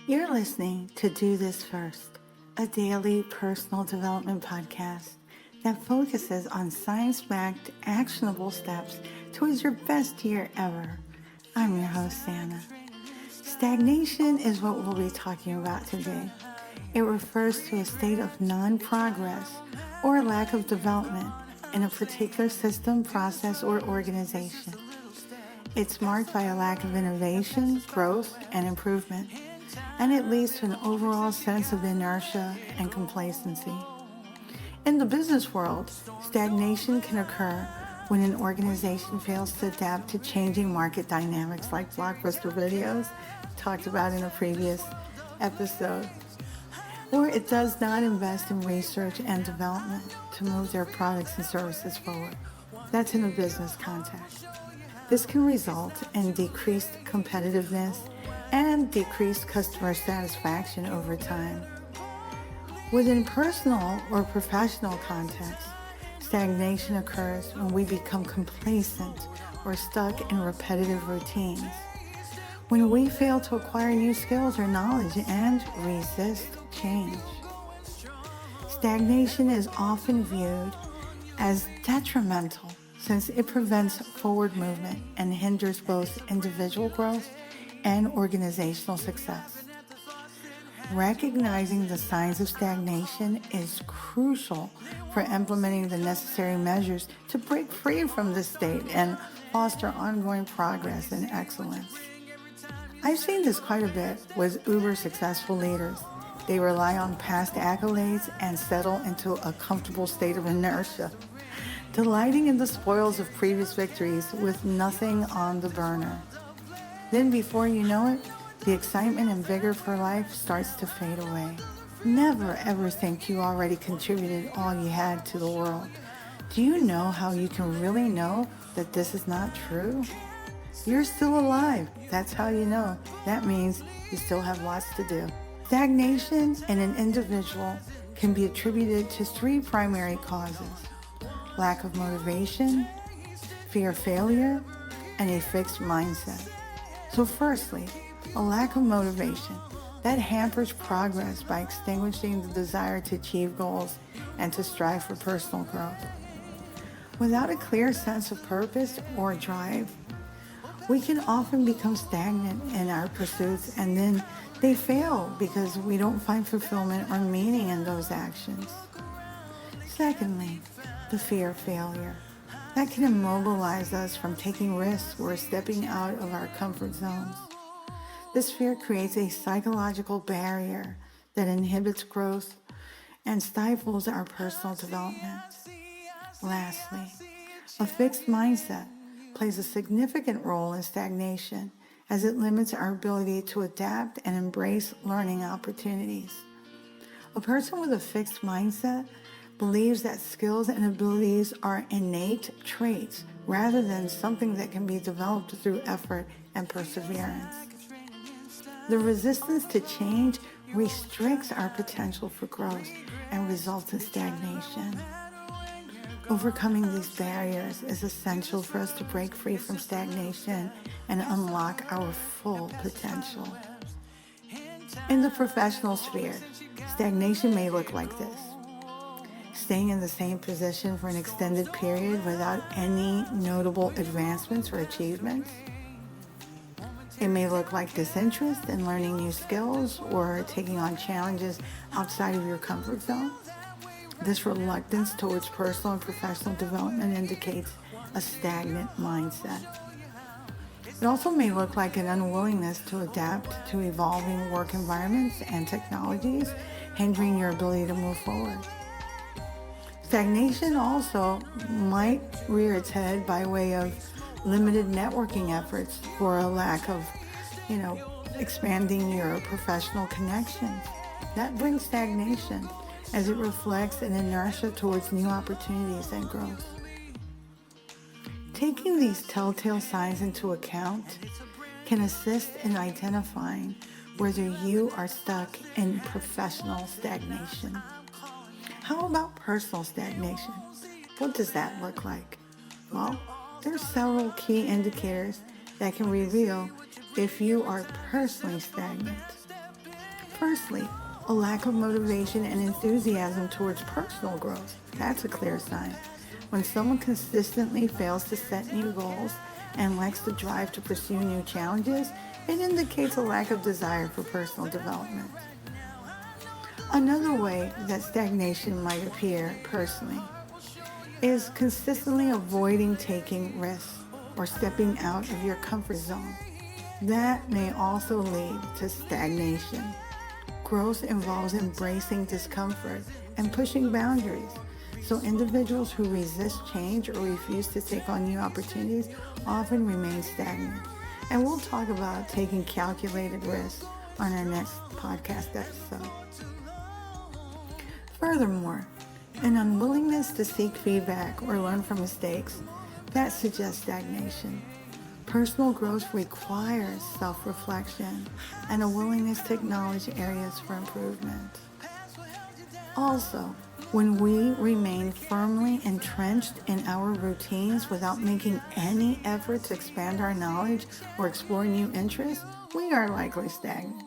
You're listening to Do This First, a daily personal development podcast that focuses on science-backed, actionable steps towards your best year ever. I'm your host, Anna. Stagnation is what we'll be talking about today. It refers to a state of non-progress or lack of development in a particular system, process, or organization. It's marked by a lack of innovation, growth, and improvement, and it leads to an overall sense of inertia and complacency. In the business world, stagnation can occur when an organization fails to adapt to changing market dynamics like blockbuster videos, talked about in a previous episode, or it does not invest in research and development to move their products and services forward. That's in a business context. This can result in decreased competitiveness and decreased customer satisfaction over time. Within personal or professional context, stagnation occurs when we become complacent or stuck in repetitive routines, when we fail to acquire new skills or knowledge and resist change. Stagnation is often viewed as detrimental since it prevents forward movement and hinders both individual growth and organizational success. Recognizing the signs of stagnation is crucial for implementing the necessary measures to break free from this state and foster ongoing progress and excellence. I've seen this quite a bit with uber successful leaders. They rely on past accolades and settle into a comfortable state of inertia, delighting in the spoils of previous victories with nothing on the burner. Then before you know it, the excitement and vigor for life starts to fade away. Never ever think you already contributed all you had to the world. Do you know how you can really know that this is not true? You're still alive. That's how you know. That means you still have lots to do. Stagnation in an individual can be attributed to three primary causes: lack of motivation, fear of failure, and a fixed mindset. So firstly, a lack of motivation. That hampers progress by extinguishing the desire to achieve goals and to strive for personal growth. Without a clear sense of purpose or drive, we can often become stagnant in our pursuits, and then they fail because we don't find fulfillment or meaning in those actions. Secondly, the fear of failure. That can immobilize us from taking risks or stepping out of our comfort zones. This fear creates a psychological barrier that inhibits growth and stifles our personal development. Lastly, a fixed mindset plays a significant role in stagnation as it limits our ability to adapt and embrace learning opportunities. A person with a fixed mindset believes that skills and abilities are innate traits rather than something that can be developed through effort and perseverance. The resistance to change restricts our potential for growth and results in stagnation. Overcoming these barriers is essential for us to break free from stagnation and unlock our full potential. In the professional sphere, stagnation may look like this: staying in the same position for an extended period without any notable advancements or achievements. It may look like disinterest in learning new skills or taking on challenges outside of your comfort zone. This reluctance towards personal and professional development indicates a stagnant mindset. It also may look like an unwillingness to adapt to evolving work environments and technologies, hindering your ability to move forward. Stagnation also might rear its head by way of limited networking efforts or a lack of, expanding your professional connections. That brings stagnation as it reflects an inertia towards new opportunities and growth. Taking these telltale signs into account can assist in identifying whether you are stuck in professional stagnation. How about personal stagnation? What does that look like? Well, there are several key indicators that can reveal if you are personally stagnant. Firstly, a lack of motivation and enthusiasm towards personal growth. That's a clear sign. When someone consistently fails to set new goals and lacks the drive to pursue new challenges, it indicates a lack of desire for personal development. Another way that stagnation might appear personally is consistently avoiding taking risks or stepping out of your comfort zone. That may also lead to stagnation. Growth involves embracing discomfort and pushing boundaries. So individuals who resist change or refuse to take on new opportunities often remain stagnant. And we'll talk about taking calculated risks on our next podcast episode. Furthermore, an unwillingness to seek feedback or learn from mistakes, that suggests stagnation. Personal growth requires self-reflection and a willingness to acknowledge areas for improvement. Also, when we remain firmly entrenched in our routines without making any effort to expand our knowledge or explore new interests, we are likely stagnant.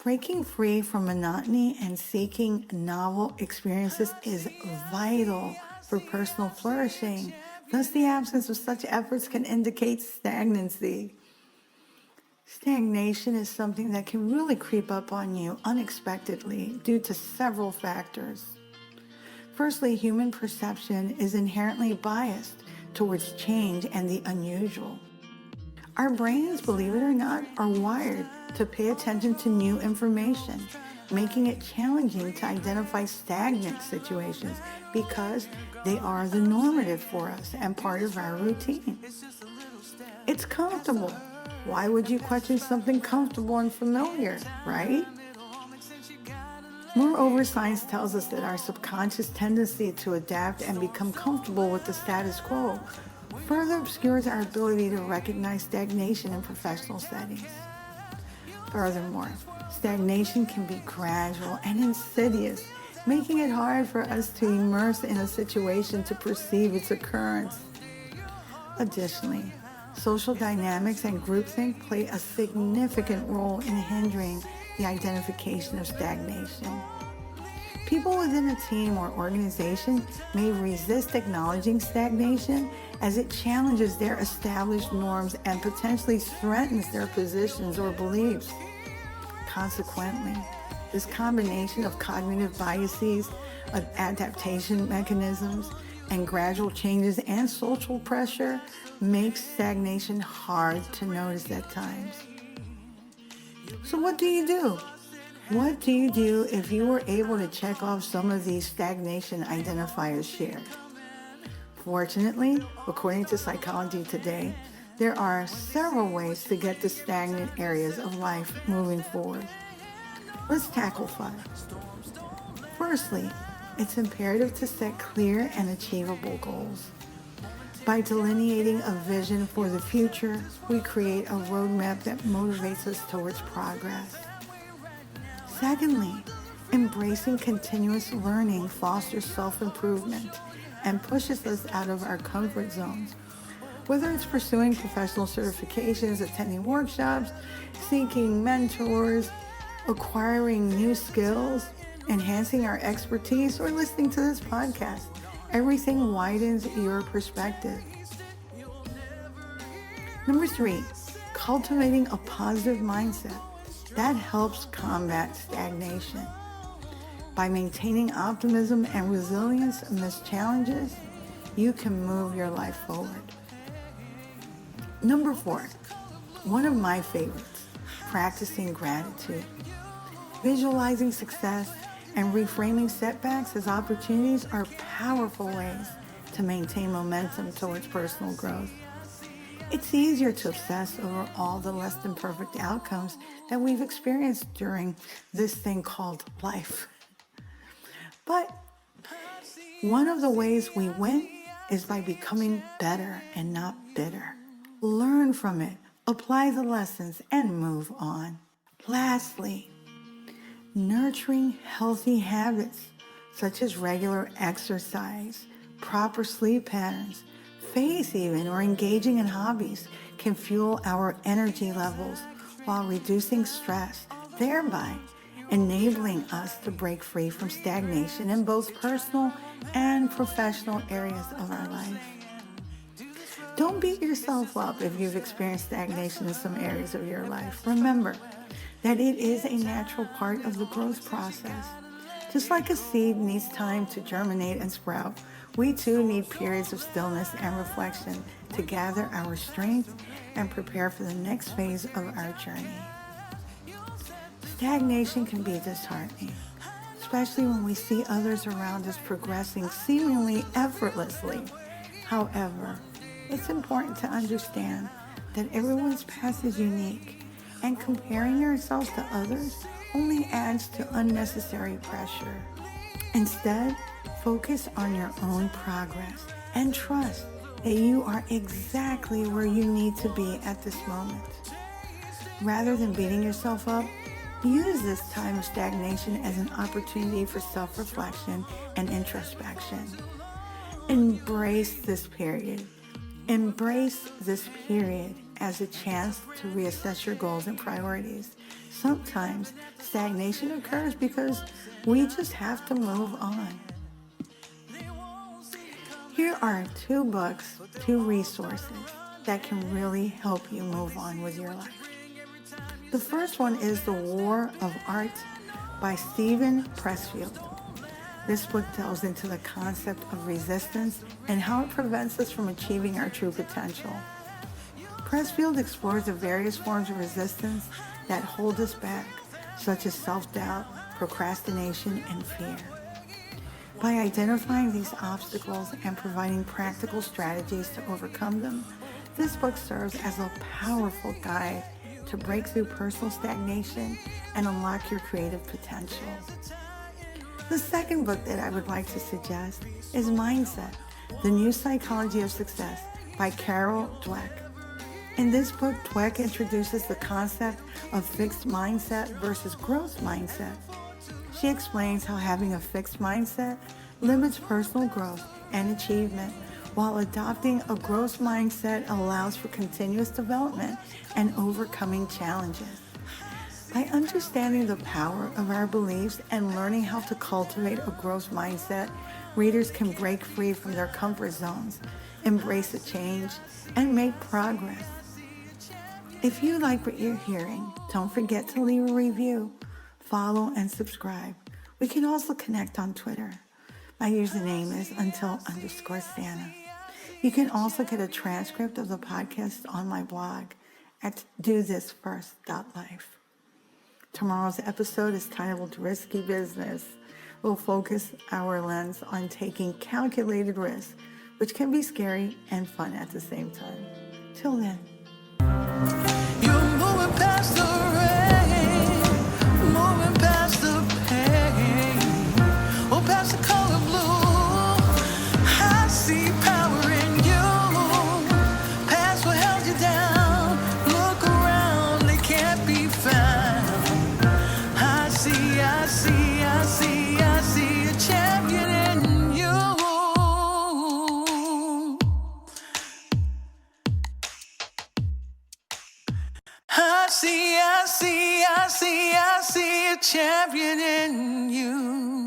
Breaking free from monotony and seeking novel experiences is vital for personal flourishing. Thus, the absence of such efforts can indicate stagnancy. Stagnation is something that can really creep up on you unexpectedly due to several factors. Firstly, human perception is inherently biased towards change and the unusual. Our brains, believe it or not, are wired to pay attention to new information, making it challenging to identify stagnant situations because they are the normative for us and part of our routine. It's comfortable. Why would you question something comfortable and familiar, right? Moreover, science tells us that our subconscious tendency to adapt and become comfortable with the status quo further obscures our ability to recognize stagnation in professional settings. Furthermore, stagnation can be gradual and insidious, making it hard for us to immerse in a situation to perceive its occurrence. Additionally, social dynamics and groupthink play a significant role in hindering the identification of stagnation. People within a team or organization may resist acknowledging stagnation as it challenges their established norms and potentially threatens their positions or beliefs. Consequently, this combination of cognitive biases, of adaptation mechanisms, and gradual changes and social pressure makes stagnation hard to notice at times. So what do you do? What do you do if you were able to check off some of these stagnation identifiers shared? Fortunately, according to Psychology Today, there are several ways to get the stagnant areas of life moving forward. Let's tackle 5. Firstly, it's imperative to set clear and achievable goals. By delineating a vision for the future, we create a roadmap that motivates us towards progress. Secondly, embracing continuous learning fosters self-improvement and pushes us out of our comfort zones. Whether it's pursuing professional certifications, attending workshops, seeking mentors, acquiring new skills, enhancing our expertise, or listening to this podcast, everything widens your perspective. Number 3, cultivating a positive mindset. That helps combat stagnation. By maintaining optimism and resilience amidst challenges, you can move your life forward. Number 4, one of my favorites, practicing gratitude. Visualizing success and reframing setbacks as opportunities are powerful ways to maintain momentum towards personal growth. It's easier to obsess over all the less than perfect outcomes that we've experienced during this thing called life. But one of the ways we win is by becoming better and not bitter. Learn from it, apply the lessons, and move on. Lastly, nurturing healthy habits such as regular exercise, proper sleep patterns, faith even, or engaging in hobbies can fuel our energy levels while reducing stress, thereby enabling us to break free from stagnation in both personal and professional areas of our life. Don't beat yourself up if you've experienced stagnation in some areas of your life. Remember that it is a natural part of the growth process. Just like a seed needs time to germinate and sprout, we too need periods of stillness and reflection to gather our strength and prepare for the next phase of our journey. Stagnation can be disheartening, especially when we see others around us progressing seemingly effortlessly. However, it's important to understand that everyone's path is unique, and comparing yourself to others only adds to unnecessary pressure. Instead, focus on your own progress and trust that you are exactly where you need to be at this moment. Rather than beating yourself up, use this time of stagnation as an opportunity for self-reflection and introspection. Embrace this period. Embrace this period as a chance to reassess your goals and priorities. Sometimes stagnation occurs because we just have to move on. Here are 2 books, 2 resources that can really help you move on with your life. The first one is The War of Art by Steven Pressfield. This book delves into the concept of resistance and how it prevents us from achieving our true potential. Pressfield explores the various forms of resistance that hold us back, such as self-doubt, procrastination, and fear. By identifying these obstacles and providing practical strategies to overcome them, this book serves as a powerful guide to break through personal stagnation and unlock your creative potential. The second book that I would like to suggest is Mindset, The New Psychology of Success by Dweck. In this book, Dweck introduces the concept of fixed mindset versus growth mindset. She explains how having a fixed mindset limits personal growth and achievement, while adopting a growth mindset allows for continuous development and overcoming challenges. By understanding the power of our beliefs and learning how to cultivate a growth mindset, readers can break free from their comfort zones, embrace a change, and make progress. If you like what you're hearing, don't forget to leave a review, follow, and subscribe. We can also connect on Twitter. My username is until_Santa. You can also get a transcript of the podcast on my blog at dothisfirst.life. Tomorrow's episode is titled Risky Business. We'll focus our lens on taking calculated risks, which can be scary and fun at the same time. Till then. You're moving past the rain, moving past the pain, oh, past the color blue. I see power in you, past what held you down. Look around, they can't be found. I see a champion in you. I see a champion in you.